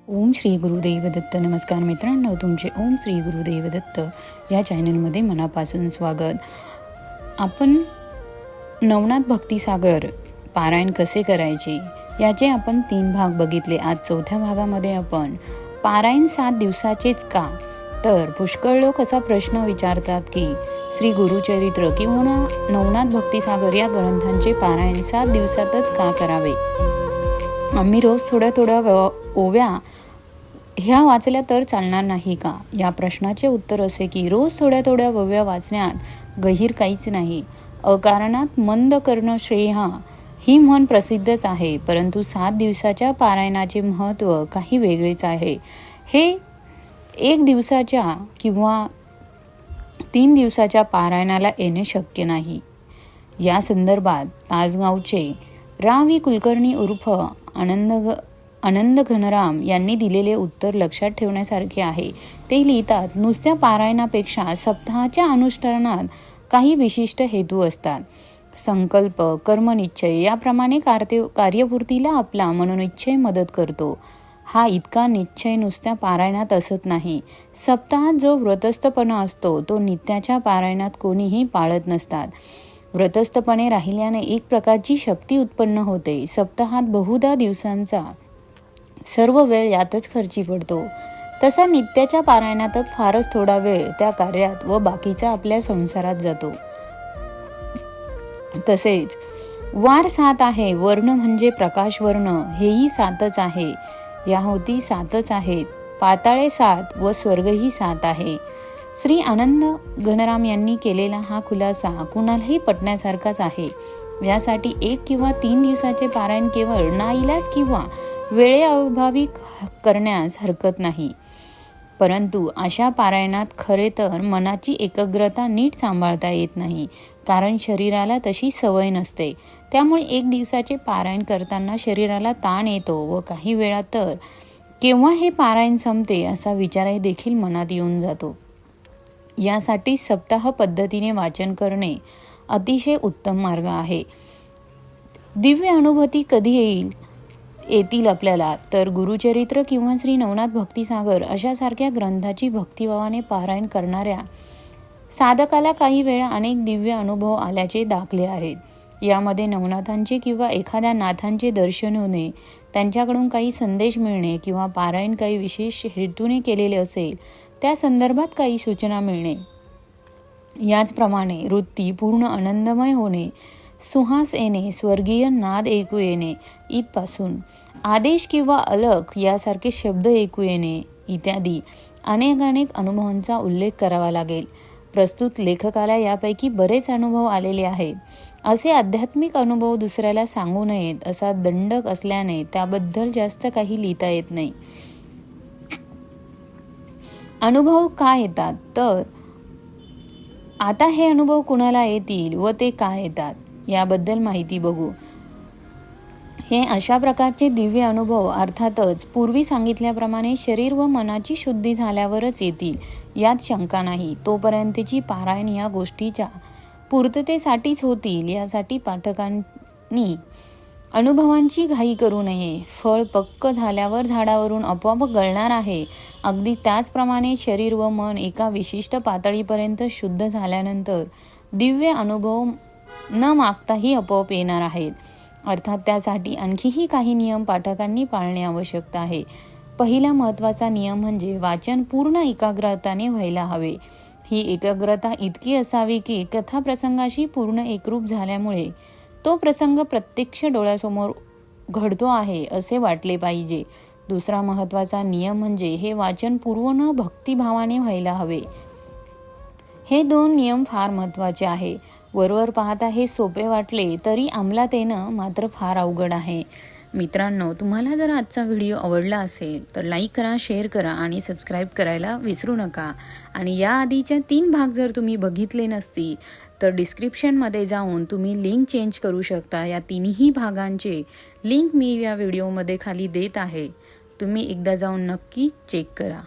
ओम श्री गुरुदेव दत्त. नमस्कार मित्रांनो, तुमचे ओम श्री गुरुदेव दत्त या चॅनलमध्ये मनापासून स्वागत. आपण नवनाथ भक्तिसागर पारायण कसे करायचे याचे आपण 3 भाग बघितले. आज 4थ्या भागामध्ये आपण पारायण 7 दिवसाचेच का, तर पुष्कळ लोक असा प्रश्न विचारतात की श्री गुरुचरित्र किंवा नवनाथ भक्तिसागर या ग्रंथांचे पारायण 7 दिवसातच का करावे. आम्ही रोज थोड्या थोड्या ओव्या ह्या वाचल्या तर चालणार नाही का. या प्रश्नाचे उत्तर असे की रोज थोड्या थोड्या ओव्या वाचण्यात गहीर काहीच नाही. अकारणात मंद करणं श्रेय ही म्हण प्रसिद्धच आहे, परंतु 7 दिवसाच्या पारायणाचे महत्त्व काही वेगळेच आहे. हे 1 दिवसाच्या किंवा 3 दिवसाच्या पारायणाला येणे शक्य नाही. या संदर्भात तासगावचे रा.वी. कुलकर्णी उर्फ आनंद घनराम यांनी दिलेले उत्तर लक्षात ठेवण्यासारखे आहे. ते लिहितात, नुसत्या पारायणापेक्षा सप्ताहाच्या अनुष्ठानात काही विशिष्ट हेतू असतात. संकल्प, कर्मनिश्चय याप्रमाणे कार्यपूर्तीला आपला मनोनिश्चय मदत करतो. हा इतका निश्चय नुसत्या पारायणात असत नाही. सप्ताहात जो व्रतस्थपणा असतो तो नित्याच्या पारायणात कोणीही पाळत नसतात. व्रतस्थपणे राहिल्याने एक प्रकारची शक्ती उत्पन्न होते. सप्ताहात बहुधा दिवसांचा सर्व वेळ यातच खर्ची पडतो. तसा नित्याच्या पारायणातच फारच थोडा वेळ त्या कार्यात व बाकीचा आपल्या संसारात जातो. तसेच वार 7 आहे, वर्ण म्हणजे प्रकाश वर्ण हेही 7च आहे, याहुती 7च आहेत, पाताळे 7 व स्वर्गही 7 आहे. श्री आनंद घनराम यांनी केलेला हा खुलासा कुणालाही पटण्यासारखाच आहे. यासाठी 1 किंवा 3 दिवसाचे पारायण केवळ नाईलाज किंवा वेळेअभावी करण्यास हरकत नाही. परंतु अशा पारायणात खरे तर मनाची एकाग्रता नीट सांभाळता येत नाही, कारण शरीराला तशी सवय नसते. त्यामुळे 1 दिवसाचे पारायण करताना शरीराला ताण येतो व काही वेळा तर केव्हा हे पारायण संपते असा विचारही देखील मनात येऊन जातो. यासाठी सप्ताह पद्धतीने वाचन करणे अतिशय उत्तम मार्ग आहे. दिव्य अनुभूती कधी येतील आपल्याला, तर गुरुचरित्र किंवा श्री नवनाथ भक्तिसागर अशासारख्या ग्रंथाची भक्तिभावाने पारायण करणाऱ्या साधकाला काही वेळा अनेक दिव्य अनुभव आल्याचे दाखले आहेत. यामध्ये नवनाथांचे किंवा एखाद्या नाथांचे दर्शन होणे, त्यांच्याकडून काही संदेश मिळणे किंवा पारायण काही विशेष हेतूने केलेले असेल त्या संदर्भात काही सूचना मिळणे, याचप्रमाणे वृत्ती पूर्ण आनंदमय होणे, सुहास येणे, स्वर्गीय नाद ऐकू येणे इथपासून आदेश किंवा अलख यासारखे शब्द ऐकू येणे इत्यादी अनेक अनुभवांचा उल्लेख करावा लागेल. प्रस्तुत लेखकाला यापैकी बरेच अनुभव आलेले आहेत. असे आध्यात्मिक अनुभव दुसऱ्याला सांगू नयेत असा दंडक असल्याने त्याबद्दल जास्त काही लिहिता येत नाही. अनुभव का येतात, तर आता हे अनुभव कुणाला येतील व ते का येतात याबद्दल माहिती बघू. हे अशा प्रकारचे दिव्य अनुभव अर्थातच पूर्वी सांगितल्याप्रमाणे शरीर व मनाची शुद्धी झाल्यावरच येतील, यात शंका नाही. तोपर्यंतची पारायण या गोष्टीच्या पूर्ततेसाठीच होतील. यासाठी पाठकांनी अनुभवांची घाई करू नये. फळ पक्क झाल्यावर झाडावरून आपोआप गळणार आहे. अगदी त्याचप्रमाणे शरीर व मन एका विशिष्ट पातळीपर्यंत शुद्ध झाल्यानंतर दिव्य अनुभव न मागताही आपोआप येणार आहेत. अर्थात त्यासाठी आणखीही काही नियम पाठकांनी पाळणे आवश्यक आहे. पहिला महत्त्वाचा नियम म्हणजे वाचन पूर्ण एकाग्रताने व्हायला हवे. ही एकाग्रता इतकी असावी की कथाप्रसंगाशी पूर्ण एकरूप झाल्यामुळे तो प्रसंग प्रत्यक्ष डोळ्यासमोर घडतो आहे असे वाटले पाहिजे. दुसरा महत्त्वाचा नियम म्हणजे हे वाचन पूर्ण भक्तिभावाने व्हायला हवे. हे 2 नियम फार महत्त्वाचे आहे. वरवर पाहता हे सोपे वाटले तरी अंमलात येणं मात्र फार अवघड आहे. मित्रांनो, तुम्हाला जर आजचा व्हिडिओ आवडला असेल तर लाईक करा, शेअर करा आणि सबस्क्राईब करायला विसरू नका. आणि या आधीच्या 3 भाग जर तुम्ही बघितले नसतील तर डिस्क्रिप्शनमध्ये जाऊन तुम्ही लिंक चेंज करू शकता. या 3ही भागांचे लिंक मी या व्हिडिओमध्ये खाली देत आहे. तुम्ही एकदा जाऊन नक्की चेक करा.